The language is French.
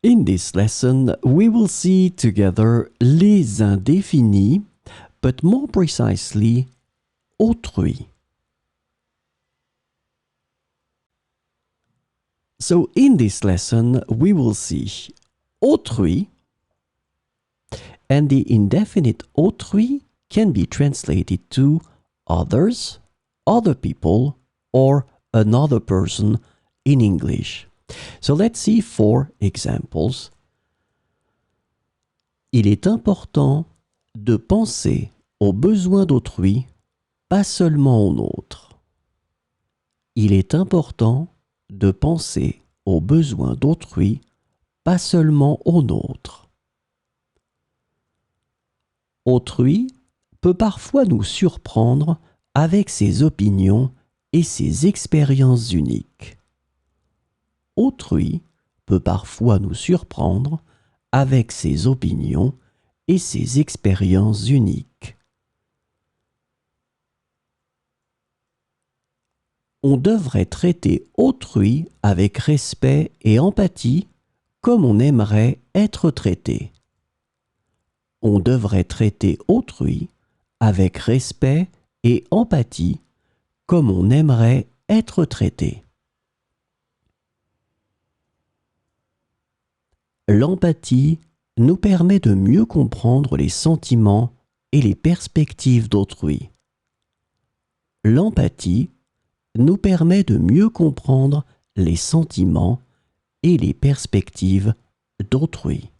In this lesson, we will see together les indéfinis, but more precisely, autrui. So in this lesson, we will see autrui, and the indefinite autrui can be translated to others, other people, or another person in English. So let's see 4 examples. Il est important de penser aux besoins d'autrui, pas seulement aux nôtres. Il est important de penser aux besoins d'autrui, pas seulement aux nôtres. Autrui peut parfois nous surprendre avec ses opinions et ses expériences uniques. Autrui peut parfois nous surprendre avec ses opinions et ses expériences uniques. On devrait traiter autrui avec respect et empathie comme on aimerait être traité. On devrait traiter autrui avec respect et empathie comme on aimerait être traité. L'empathie nous permet de mieux comprendre les sentiments et les perspectives d'autrui. L'empathie nous permet de mieux comprendre les sentiments et les perspectives d'autrui.